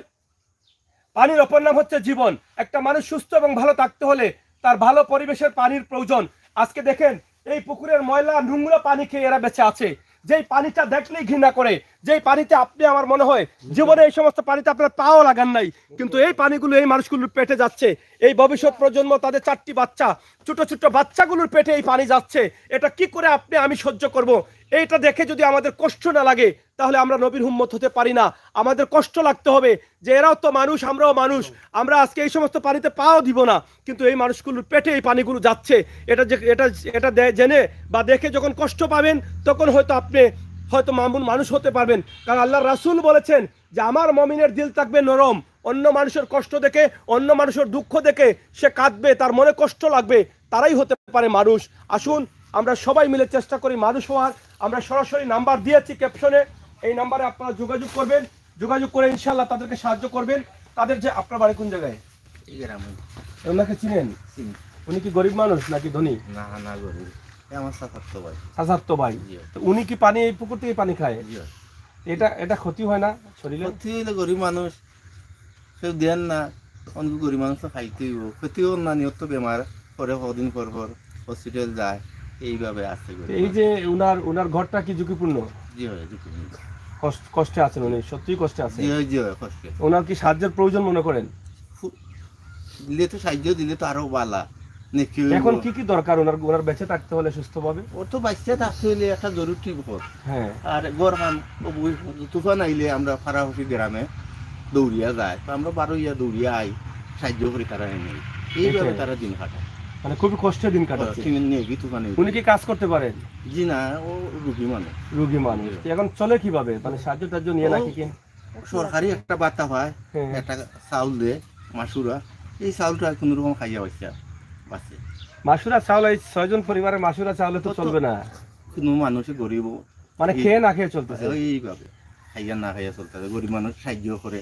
পানির অপর নাম হচ্ছে জীবন। একটা মানুষ সুস্থ এবং ভালো থাকতে হলে তার ভালো পরিবেশের পানির প্রয়োজন। আজকে দেখেন, এই পুকুরের ময়লা নোংরা পানি খেয়ে এরা বেঁচে আছে, যেই পানিটা দেখলেই ঘৃণা করে, যেই পানিতে আপনি, আমার মনে হয় জীবনে এই সমস্ত পানিতে আপনার পাও লাগান নাই, কিন্তু এই পানিগুলো এই মানুষগুলোর পেটে যাচ্ছে। এই ভবিষ্যৎ প্রজন্ম, তাদের 4টি বাচ্চা, ছোট ছোট বাচ্চাগুলোর পেটে এই পানি যাচ্ছে। এটা কি করে আপনি আমি সহ্য করব? এইটা দেখে যদি আমাদের কষ্ট না লাগে, তাহলে আমরা নবীর উম্মত হতে পারি না। আমাদের কষ্ট লাগতে হবে যে এরাও তো মানুষ, আমরাও মানুষ, আমরা আজকে এই সমস্ত পানিতে পাও দিব না, কিন্তু এই মানুষগুলোর পেটে এই পানিগুলো যাচ্ছে। এটা যে এটা জেনে বা দেখে যখন কষ্ট পাবেন, তখন হয়তো আপনি হয়তো মানুষ হতে পারবেন। কারণ আল্লাহ রাসূল বলেছেন যে আমার মমিনের দিল থাকবে নরম, অন্য মানুষের কষ্ট দেখে, অন্য মানুষের দুঃখ দেখে সে কাঁদবে, তার মনে কষ্ট লাগবে, তারাই হতে পারে মানুষ। আসুন আমরা সবাই মিলে চেষ্টা করি মানুষ হওয়ার। আমরা সরাসরি নাম্বার দিয়েছি ক্যাপশনে, এই নাম্বারে আপনারা যোগাযোগ করবেন, যোগাযোগ করে ইনশাআল্লাহ তাদেরকে সাহায্য করবেন। তাদের যে, আপনার বাড়ি কোন জায়গায়? ওনাকে চিনেন? উনি কি গরিব মানুষ নাকি ধনী? না না, গরিব, আমার চাচাতো ভাই। চাচাতো ভাই। তো উনি কি পানি এই পুকুর থেকে পানি খায়? এটা ক্ষতি হয় না শরীরে? ক্ষতি হইলে গরিব মানুষ কেউ দেন না, অনেক গরিব মানুষ তো খাইতেই ক্ষতিও না, নিয়ত বেমার পরে কদিন পর পর হসপিটাল যায়, এইভাবে আছে। এই যে উনার ঘরটা কি ঝুঁকিপূর্ণ? জি হয়, ঝুঁকিপূর্ণ। কষ্টে আছেন উনি, সত্যিই কষ্টে আছেন। জি হয়, জি হয়, কষ্টে। ওনার কি সাহায্যের প্রয়োজন মনে করেন? দিলে তো সাহায্য দিলে তো আরো বালা। এখন কি কি দরকার ওনার বেঁচে থাকতে হলে, সুস্থভাবে? ওর তো বাচ্চা থাকতে হইলে একটা জরুরি বিপদ। হ্যাঁ। আর গরম তুফান আইলে আমরা ফারাহসি গ্রামে দৌড়িয়া যায়, তো আমরা 12 ইয়া দৌড়িয়া আই, সাহায্য করি তারা এনে, এইভাবে তারা দিন কাটায়। মানে খুবই কষ্টের দিন কাটাচ্ছে। উনি কি কাজ করতে পারেন? জি না, ও রুগী মানুষ। এখন চলে কিভাবে? মানে সাহায্য টাহায্য নিয়ে নাকি? সরকারি একটা বার্তা হয়, হ্যাঁ। একটা চাউল দেয় মাসুরা, এই চাউলটা কোনো রকম খাইয়া বাঁচে। মাসুরা চাউল, এই 6 জন পরিবারের মাসুরা চাউলে তো চলবে না, কোনো মানুষে গরিব মানে খেয়ে না খেয়ে চলতেছে। এইভাবে খাইয়া না খাইয়া চলতেছে। গরিব মানুষ সাহায্য করে,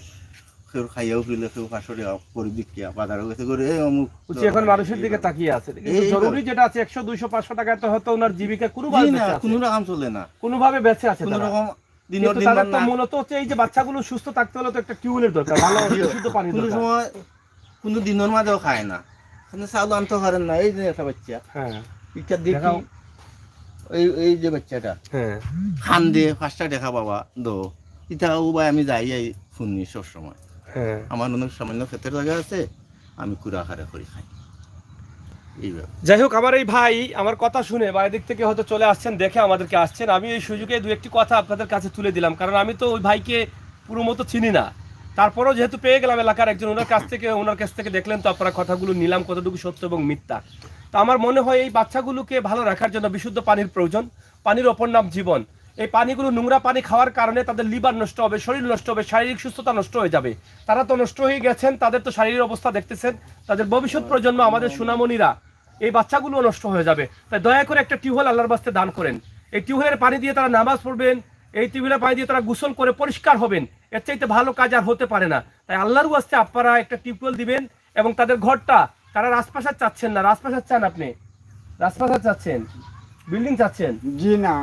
কেউ খাইয়াও ফিরলে, কেউ 500 টাকা করে বিক্রিয়া বাজারে গেছে করে এই অমুক। এখন মানুষের দিকে তাকিয়ে আছে, কিন্তু জরুরি যেটা আছে 100 200 500 টাকা তো হয়তো ওনার জীবিকা কোনোভাবে বেঁচে আছে, কোনো রকম চলে না, কোনোভাবে বেঁচে আছে কোনো তারা। রকম দিনের কিন্তু দিন তাদের তো না। মূলত হচ্ছে এই যে বাচ্চাগুলো সুস্থ থাকতে হলে তো একটা টিউবওয়েলের দরকার, ভালো বিশুদ্ধ পানি কোনো দরকার। সময় কোনো দিনের মাঝেও খায় না, চাউল আনতে পারেন না। এই যে একটা বাচ্চা, হ্যাঁ পিকচার দেখি, দেখাও। এই যে বাচ্চাটা হ্যাঁ খান দিয়ে 5টা টাকা বাবা দো, এটা ও ভাই আমি যাই এই শুনি সব সময়। হ্যাঁ। আমার অনেক সামান্য ক্ষেতের জায়গা আছে, আমি কুড়া আহারে করে খাই এইভাবে। যাই হোক, আমার এই ভাই আমার কথা শুনে বা এদিক থেকে হয়তো চলে আসছেন, দেখে আমাদেরকে আসছেন। আমি এই সুযোগে 2-1টি কথা আপনাদের কাছে তুলে দিলাম, কারণ আমি তো ওই ভাইকে পুরো মতো চিনি না। তারপরেও যেহেতু পেয়ে গেলাম এলাকার একজন, ওনার কাছ থেকে দেখলেন তো আপনারা কথাগুলো নিলাম কতটুকু সত্য এবং মিথ্যা। তো আমার মনে হয় এই বাচ্চাগুলোকে ভালো রাখার জন্য বিশুদ্ধ পানির প্রয়োজন। পানির অপর নাম জীবন। এই পানিগুলো নোংরা পানি খাওয়ার কারণে তাদের লিভার নষ্ট হবে, শরীর নষ্ট হবে, শারীরিক সুস্থতা নষ্ট হয়ে যাবে। তারা তো নষ্ট হয়ে গেছেন, তাদের তো শারীরিক অবস্থা দেখতেছেন, তাদের ভবিষ্যৎ প্রজন্ম আমাদের সোনামণিরা, এই বাচ্চাগুলো নষ্ট হয়ে যাবে। তাই দয়া করে একটা টিউবওয়েল আল্লাহর বাস্তে দান করেন। এই টিউবওয়েলের পানি দিয়ে তারা নামাজ পড়বেন, এই টিউবওয়েলের পানি দিয়ে তারা গোসল করে পরিষ্কার হবেন, এর চাইতে ভালো কাজ আর হতে পারে না। তাই আল্লাহর বাস্তে আপনারা একটা টিউবওয়েল দিবেন, এবং তাদের ঘরটা, তারা রাজপ্রাসাদ চাচ্ছেন না, রাজপ্রাসাদ চান আপনি, রাজপ্রাসাদ চাচ্ছেন, বিল্ডিং চাচ্ছেন, জি না,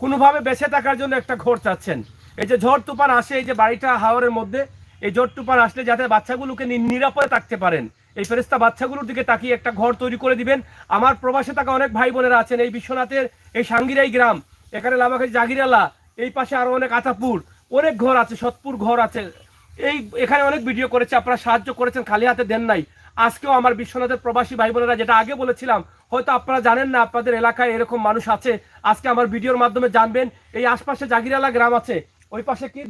কোনোভাবে বেঁচে থাকার জন্য একটা ঘর চাচ্ছেন। এই যে ঝড় তুফান আসে, এই যে বাড়িটা হাওরের মধ্যে, এই ঝড় তুফান আসলে যাতে বাচ্চাগুলোকে নিরাপদে থাকতে পারেন, এই ফেরেশতা বাচ্চাগুলোর দিকে তাকিয়ে একটা ঘর তৈরি করে দিবেন। আমার প্রবাসে থাকা অনেক ভাই বোনেরা আছেন, এই বিশ্বনাথের এই সাঙ্গিরাই গ্রাম, এখানে লামাখালি জাগিরালা, এই পাশে আরো অনেক আতাপুর, অনেক ঘর আছে, সতপুর ঘর আছে। এখানে অনেক ভিডিও করেছে, আপনারা সাহায্য করেছেন, খালি হাতে দেন নাই। আজকেও আমার বিশ্বনাথের প্রবাসী ভাই বোনেরা, যেটা আগে বলেছিলাম, হয়তো আপনারা জানেন না আপনাদের এলাকায় এরকম মানুষ আছে, আজকে আমার ভিডিওর মাধ্যমে জানবেন। এই আশপাশে জাগিরালা গ্রাম আছে, ওই পাশে কি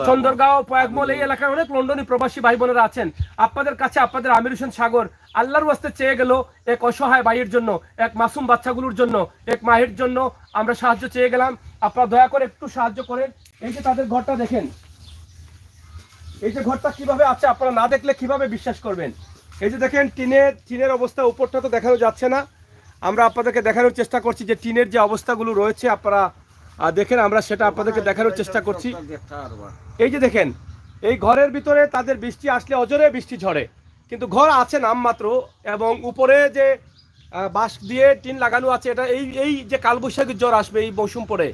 চন্দরগাঁও, পয়াগমল, এই এলাকায় অনেক লন্ডনী প্রবাসী ভাই বোনেরা আছেন। আপনাদের কাছে আপনাদের আমির হোসেন সাগর আল্লাহর ওয়াস্তে চেয়ে গেল এক অসহায় ভাইয়ের জন্য, এক মাসুম বাচ্চাগুলোর জন্য, এক মায়ের জন্য আমরা সাহায্য চেয়ে গেলাম। আপনারা দয়া করে একটু সাহায্য করেন। এই যে তাদের ঘরটা দেখেন, এই যে ঘরটা কিভাবে আছে, আপনারা না দেখলে কিভাবে বিশ্বাস করবেন। এই যে দেখেন টিনের অবস্থা, উপরটা তো দেখানো যাচ্ছে না, আমরা আপনাদেরকে দেখানোর চেষ্টা করছি যে টিনের যে অবস্থাগুলো রয়েছে আপনারা দেখেন, আমরা সেটা আপনাদেরকে দেখানোর চেষ্টা করছি। এই যে দেখেন, এই ঘরের ভিতরে তাদের বৃষ্টি আসলে অজরে বৃষ্টি ঝরে, কিন্তু ঘর আছে নামমাত্র, এবং উপরে যে বাঁশ দিয়ে টিন লাগানো আছে, এটা এই যে কালবৈশাখীর জ্বর আসবে এই মৌসুম পরে,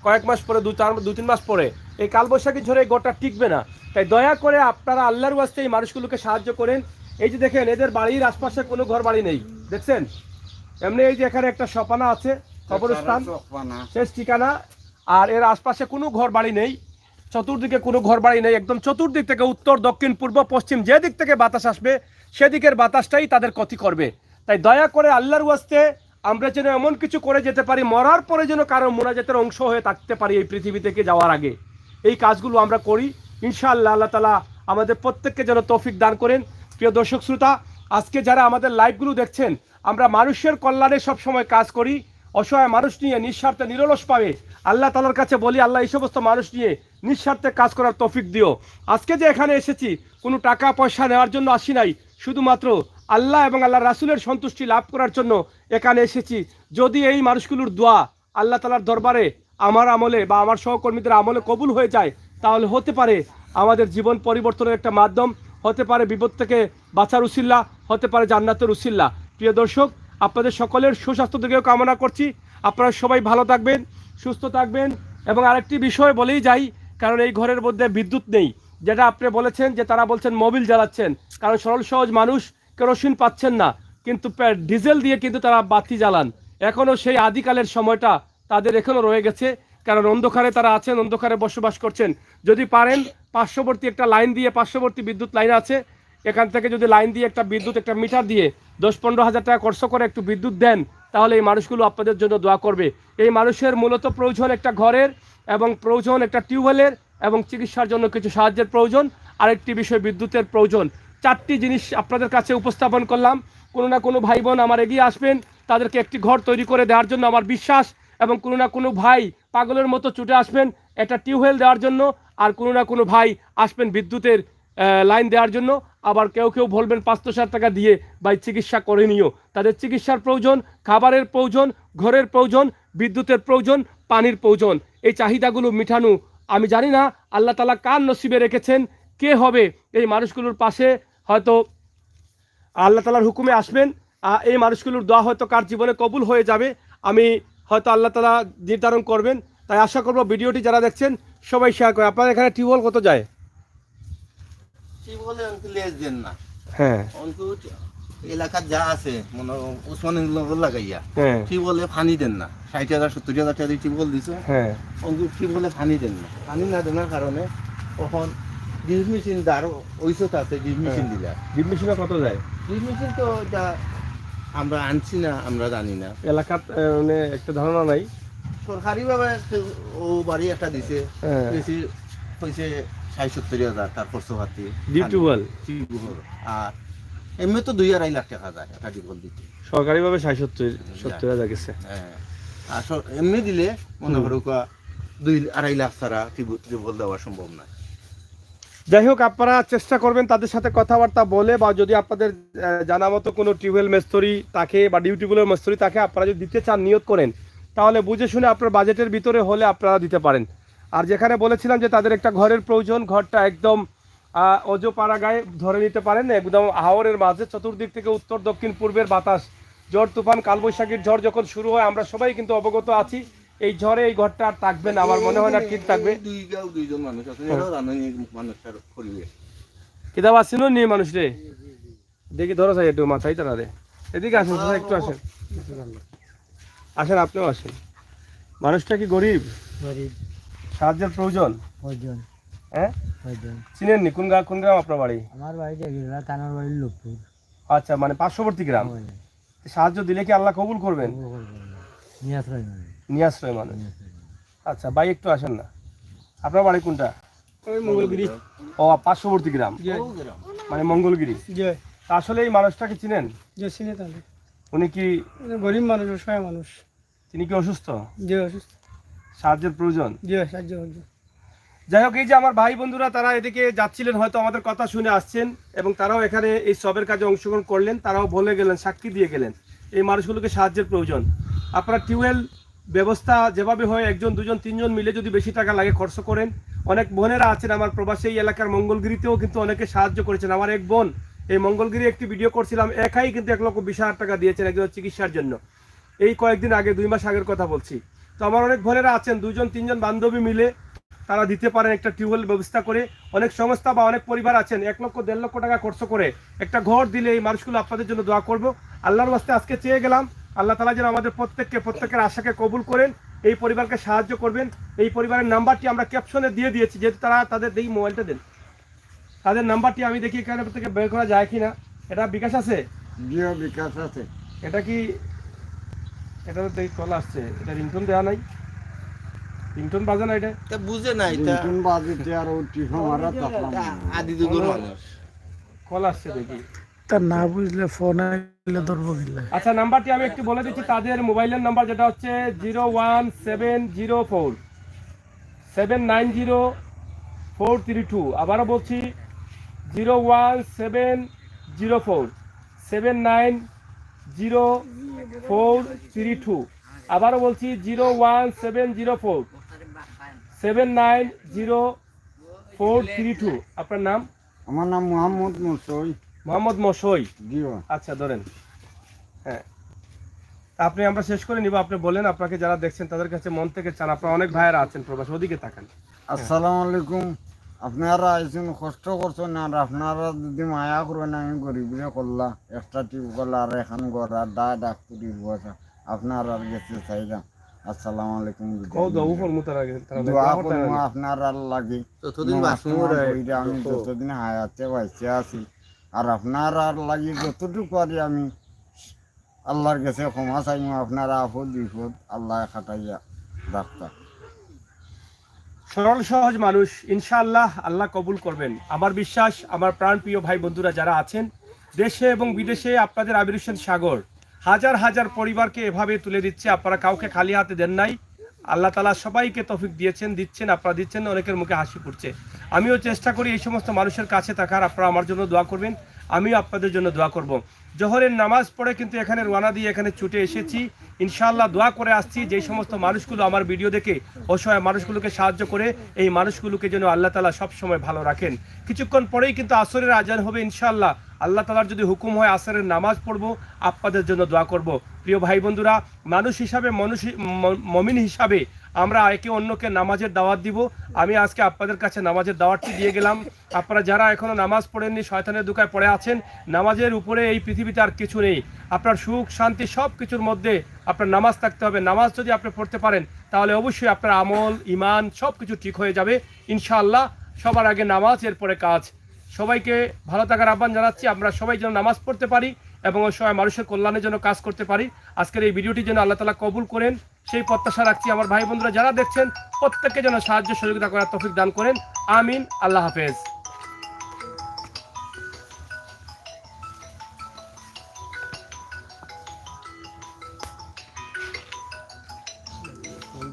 কয়েক মাস পরে, 2-3 মাস পরে এই কালবৈশাখীর ঝড়ে এই ঘরটা টিকবে না। তাই দয়া করে আপনারা আল্লাহর ওয়াস্তে এই মানুষগুলোকে সাহায্য করেন। এই যে দেখেন, এদের বাড়ির আশপাশে কোনো ঘর বাড়ি নেই, দেখছেন? এমনি এই যে এখানে একটা সপানা আছে, কবরস্থান, শেষ ঠিকানা, আর এর আশপাশে কোনো ঘর বাড়ি নেই, চতুর্দিকে কোনো ঘর বাড়ি নেই। একদম চতুর্দিক থেকে উত্তর, দক্ষিণ, পূর্ব, পশ্চিম যে দিক থেকে বাতাস আসবে সেদিকের বাতাসটাই তাদের ক্ষতি করবে। তাই দয়া করে আল্লাহর ওয়াস্তে আমরা যেন এমন কিছু করে যেতে পারি, মরার পরে যেন কারো মোনাজাতের অংশ হয়ে থাকতে পারি এই পৃথিবী থেকে যাওয়ার আগে। এই কাজগুলো আমরা করি, ইনশাআল্লাহ আল্লাহ তাআলা আমাদের প্রত্যেককে যেন তৌফিক দান করেন। প্রিয় দর্শক শ্রোতা, আজকে যারা আমাদের লাইভগুলো দেখছেন, আমরা মানুষের কল্যাণে সবসময় কাজ করি, অসহায় মানুষ নিয়ে নিঃস্বার্থে নিরলস পাবে আল্লাহ তাআলার কাছে বলি, আল্লাহ এই সমস্ত মানুষ নিয়ে নিঃস্বার্থে কাজ করার তৌফিক দিও। আজকে যে এখানে এসেছি, কোনো টাকা পয়সা নেওয়ার জন্য আসি নাই, শুধুমাত্র আল্লাহ এবং আল্লাহ রাসূলের সন্তুষ্টি লাভ করার জন্য এখানে এসেছি। যদি এই মানুষগুলোর দোয়া আল্লাহ তাআলার দরবারে আমার আমলে বা আমার সহকর্মীদের আমলে কবুল হয়ে যায়, তাহলে হতে পারে আমাদের জীবন পরিবর্তনের একটা মাধ্যম, হতে পারে বিপদ থেকে বাঁচার উসিল্লা, হতে পারে জান্নাতের উসিল্লা। প্রিয় দর্শক, আপনাদের সকলের সুস্বাস্থ্য দিকেও কামনা করছি। আপনারা সবাই ভালো থাকবেন, সুস্থ থাকবেন। এবং আরেকটি বিষয় বলেই যাই, কারণ এই ঘরের মধ্যে বিদ্যুৎ নেই, যেটা আপনি বলেছেন যে তারা বলছেন মোবিল জ্বালাচ্ছেন, কারণ সরল সহজ মানুষ কেরোসিন পাচ্ছেন না, কিন্তু ডিজেল দিয়ে কিন্তু তারা বাতি জ্বালান। এখনও সেই আদিকালের সময়টা তাদের এখনও রয়ে গেছে, কারণ অন্ধকারে তারা আছেন, অন্ধকারে বসবাস করছেন। যদি পারেন পার্শ্ববর্তী একটা লাইন দিয়ে, পার্শ্ববর্তী বিদ্যুৎ লাইন আছে, এখান থেকে যদি লাইন দিয়ে একটা বিদ্যুৎ, একটা মিটার দিয়ে 10-15 হাজার টাকা খরচ করে একটু বিদ্যুৎ দেন, তাহলে এই মানুষগুলো আপনাদের জন্য দোয়া করবে। এই মানুষের মূলত প্রয়োজন একটা ঘরের, এবং প্রয়োজন একটা টিউবওয়েলের, এবং চিকিৎসার জন্য কিছু সাহায্যের প্রয়োজন, আরেকটি বিষয় বিদ্যুতের প্রয়োজন। 4টি জিনিস আপনাদের কাছে উপস্থাপন করলাম। কোনো না কোনো ভাই বোন আমার এগিয়ে আসবেন, তাদেরকে একটি ঘর তৈরি করে দেওয়ার জন্য আমার বিশ্বাস, এবং কোনো না কোনো ভাই পাগলের মতো ছুটে আসবেন একটা টিউবওয়েল দেওয়ার জন্য, আর কোনো না কোনো ভাই আসবেন বিদ্যুতের লাইন দেওয়ার জন্য, আবার কেউ কেউ বলবেন 500 টাকা দিয়ে ভাই চিকিৎসা করে নিও। তাদের চিকিৎসার প্রয়োজন, খাবারের প্রয়োজন, ঘরের প্রয়োজন, বিদ্যুতের প্রয়োজন, পানির প্রয়োজন। এই চাহিদাগুলো মিটানো আমি জানি না আল্লাহ তাআলা কার নসিবে রেখেছেন, কে হবে এই মানুষগুলোর পাশে। হয়তো আল্লাহ তাআলার হুকুমে আসবেন, এই মানুষগুলোর দোয়া হয়তো কার জীবনে কবুল হয়ে যাবে, আমি হয়তো আল্লাহ তাআলা নির্ধারণ করবেন। তাই আশা করবো ভিডিওটি যারা দেখছেন সবাই শেয়ার করে। আপনার এখানে টিউবওয়েল কত যায়? টিউবওয়েলে অঙ্ক লেজ দেন না, হ্যাঁ অঙ্ক এলাকার যা আছে মনে ওসমান লাগাইয়া হ্যাঁ টিউবওয়েলে পানি দেন না, 60,000 70,000 টাকা দিয়ে টিউবওয়েল দিছে, হ্যাঁ অঙ্ক টিউবওয়েলে পানি দেন না। পানি না দেওয়ার কারণে তখন ডিপ মেশিন দাঁড়ো ওইসব আছে, ডিপ মেশিন দিলা। ডিপ মেশিনে কত যায়? ডিপ মেশিন তো এটা আমরা আনছি না, আমরা জানি না, এলাকার মানে একটা ধারণা নাই। সরকারিভাবে ও বাড়ি একটা দিছে, হ্যাঁ। বেশি হয়েছে 60-70,000 তার খরচ পাতি ডিপ টিউবওয়েল টিউবওয়েল। আর এমনি তো 2-2.5 লাখ টাকা যায় একটা টিউবওয়েল দিতে। সরকারিভাবে 60-70,000 গেছে। হ্যাঁ, আর এমনি দিলে মনে করো 2-2.5 লাখ ছাড়া টিউবওয়েল দেওয়া সম্ভব না। যাই হোক, আপনারা চেষ্টা করবেন তাদের সাথে কথাবার্তা বলে, বা যদি আপনাদের জানা মতো কোনো টিউবওয়েল মিস্ত্রি থাকে বা টিউবওয়েলের মিস্ত্রি থাকে, আপনারা যদি দিতে চান নিয়ত করেন, তাহলে বুঝে শুনে আপনার বাজেটের ভিতরে হলে আপনারা দিতে পারেন। আর যেখানে বলেছিলাম যে তাদের একটা ঘরের প্রয়োজন, ঘরটা একদম অজপাড়া গায়ে ধরে নিতে পারেন, একদম হাওরের মাঝে, চতুর্দিক থেকে উত্তর দক্ষিণ পূর্বের বাতাস, ঝড় তুফান কালবৈশাখীর ঝড় যখন শুরু হয়, আমরা সবাই কিন্তু অবগত আছি, এই ঝড়ে এই ঘরটা আর থাকবে না, আমার মনে হয় না ঠিক থাকবে। দুইজন মানুষ আছে, এরাও জানেনি মানুষের পরিবেশ কিতাব আসছিল নিয়ে মানুষ রে, দেখি ধরো চাই একটু মাথায় তারা রে, এদিকে আসেন চাচা, একটু আসেন, আসেন আপনিও আসেন। মানুষটা কি গরিব? সাহায্যের প্রয়োজন? হ্যাঁ, চিনেননি? কোন গ্রাম আপনার বাড়ি? আমার বাড়ি জাগিরা, তানার বাড়ি লোকপুর। আচ্ছা, মানে পার্শ্ববর্তী গ্রাম। সাহায্য দিলে কি আল্লাহ কবুল করবেন? নিয়াশ্রয় মানুষ। আচ্ছা ভাই একটু আসেন না, আপনার বাড়ি কোনটা? মঙ্গলগিরি। ও, পার্শ্ববর্তী গ্রাম, মানে মঙ্গলগিরি। আসলে এই মানুষটাকে চিনেন? উনি কি গরিব মানুষ, অসহায় মানুষ। তিনি কি অসুস্থ? যে অসুস্থ, সাহায্যের প্রয়োজন? যে সাহায্য করবে। যাই হোক, এই যে আমার ভাই বন্ধুরা তারা এদিকে যাচ্ছিলেন, হয়তো আমাদের কথা শুনে আসছেন, এবং তারাও এখানে এই সবের কাজে অংশগ্রহণ করলেন, তারাও বলে গেলেন, সাক্ষী দিয়ে গেলেন এই মানুষগুলোকে সাহায্যের প্রয়োজন। আপনারা টিউবওয়েল ব্যবস্থা যেভাবে হয়, 1 জন 2 জন 3 জন মিলে যদি বেশি টাকা লাগে খরচ করেন, অনেক বোনেরা আছেন আমার প্রবাসী এই এলাকার মঙ্গলগিরিতেও কিন্তু অনেকে সাহায্য করেছেন। আমার এক বোন এই মঙ্গলগিরি একটি ভিডিও করছিলাম, একাই কিন্তু 1,20,000 টাকা দিয়েছেন একজন চিকিৎসার জন্য, এই কয়েকদিন আগে, 2 মাস আগের কথা বলছি। তো আমার অনেক বোনেরা আছেন, 2 জন 3 জন বান্ধবী মিলে তারা দিতে পারেন একটা টিউবওয়েল ব্যবস্থা করে। অনেক সংস্থা বা অনেক পরিবার আছেন 1 লক্ষ 1.5 লক্ষ টাকা খরচ করে একটা ঘর দিলে এই মানুষগুলো আপনাদের জন্য দোয়া করবো। আল্লাহর ওয়াস্তে আজকে চেয়ে গেলাম, আল্লাহ তাআলা যেন আমাদের প্রত্যেকের আশাকে কবুল করেন, এই পরিবারকে সাহায্য করবেন। এই পরিবারের নাম্বারটি আমরা ক্যাপশনে দিয়ে দিয়েছি, যেহেতু তাদের দেখি মোবাইলটা দেন, তাদের নাম্বারটি আমি দেখি এখানে থেকে বের করা যায় কিনা। এটা বিকাশ আছে? বিকাশ আছে। এটা কি, এটা তো দেখি কল আসছে, এটা রিংটোন দেওয়া নাই, রিংটোন বাজে না, এটা বুঝে না, এটা আদি যুগের মানুষ। কল আসছে দেখি, তা না বুঝলে ফোন আইলে ধরবো কিল্লা। আচ্ছা, নাম্বারটি আমি একটু বলে দিচ্ছি, তাদের মোবাইলের নাম্বার যেটা হচ্ছে 01704 790432। আবারও বলছি 01704 790432। আবারও বলছি 01704 790432। আপনার নাম? আমার নাম মোহাম্মদ মসই। মোহাম্মদ মসই। জিও। আচ্ছা ধরেন, হ্যাঁ আপনি, আমরা শেষ করে নিব, আপনি বলেন আপনাকে যারা দেখছেন তাদের কাছে মন থেকে চান, আপনার অনেক ভাইয়েরা আছেন প্রবাস, ওদিকে তাকান। আসসালামু আলাইকুম। আপনারা আইসুন, কষ্ট করছেন, আর আপনারা যদি মায়া করেন, আমি গরিবরে করলা একটা টিউব করলা আর এখন ঘর আর ডাক্তারি বসা আপনার আর গেছে চাইলাম। আসসালামু আলাইকুম। আপনার আর লাগে আমি যতদিন হায়াতে বাইসে আছি, আর আপনার আর লাগি যতটুকু পারি আমি আল্লাহর কাছে ক্ষমা চাইম। আপনারা আপদ বিপদ আল্লাহ খাটাইয়া ডাক্তার। সরল সহজ মানুষ, ইনশাআল্লাহ আল্লাহ কবুল করবেন। আমার বিশ্বাস, আমার প্রাণপ্রিয় ভাই বন্ধুরা যারা আছেন দেশে এবং বিদেশে, আপনাদের আবির হোসেন সাগর হাজার হাজার পরিবারকে এভাবে তুলে দিচ্ছে। আপনারা কাউকে খালি হাতে দেন নাই, আল্লাহ তাআলা সবাইকে তৌফিক দিয়েছেন, দিচ্ছেন, আপনারা দিচ্ছেন, অনেকের মুখে হাসি ফুটছে। আমিও চেষ্টা করি এই সমস্ত মানুষের কাছে থাকার। আপনারা আমার জন্য দোয়া করবেন, আমিও আপনাদের জন্য দোয়া করব। জোহরের নামাজ পড়ে কিন্তু এখানে রওনা দিয়ে এখানে ছুটে এসেছি, ইনশাআল্লাহ দোয়া করে আসছি যেই সমস্ত মানুষগুলো আমার ভিডিও দেখে অসহায় মানুষগুলোকে সাহায্য করে, এই মানুষগুলোকে যেন আল্লাহ তাআলা সবসময় ভালো রাখেন। কিছুক্ষণ পরেই কিন্তু আসরের আজান হবে ইনশাআল্লাহ। আল্লাহ তাআলার যদি হুকুম হয় আসরের নামাজ পড়বো, আপনাদের জন্য দোয়া করব। প্রিয় ভাই বন্ধুরা, মানুষ হিসাবে, মমিন হিসাবে আমরা একে অন্যকে নামাজের দাওয়াত দিব। আমি আজকে আপনাদের কাছে নামাজের দাওয়াতটি দিয়ে গেলাম। আপনারা যারা এখনো নামাজ পড়েননি, শয়তানের দুকায় পড়ে আছেন, নামাজের উপরে এই পৃথিবীতে আর কিছু নেই। আপনার সুখ শান্তি সব কিছুর মধ্যে আপনার নামাজ থাকতে হবে। নামাজ যদি আপনি পড়তে পারেন তাহলে অবশ্যই আপনার আমল, ইমান সব কিছু ঠিক হয়ে যাবে ইনশাআল্লাহ। সবার আগে নামাজ, এরপরে কাজ। সবাইকে ভালো থাকার আহ্বান জানাচ্ছি। আমরা সবাই যেন নামাজ পড়তে পারি এবং সবাই মানুষের কল্যাণের জন্য কাজ করতে পারি। আজকের এই ভিডিওটি যেন আল্লাহ তাআলা কবুল করেন সেই প্রত্যাশা রাখছি। আমার ভাই বন্ধুরা যারা দেখছেন প্রত্যেককে যেন সাহায্য সহযোগিতা করার তৌফিক দান করেন। আমিন। আল্লাহ হাফেজ।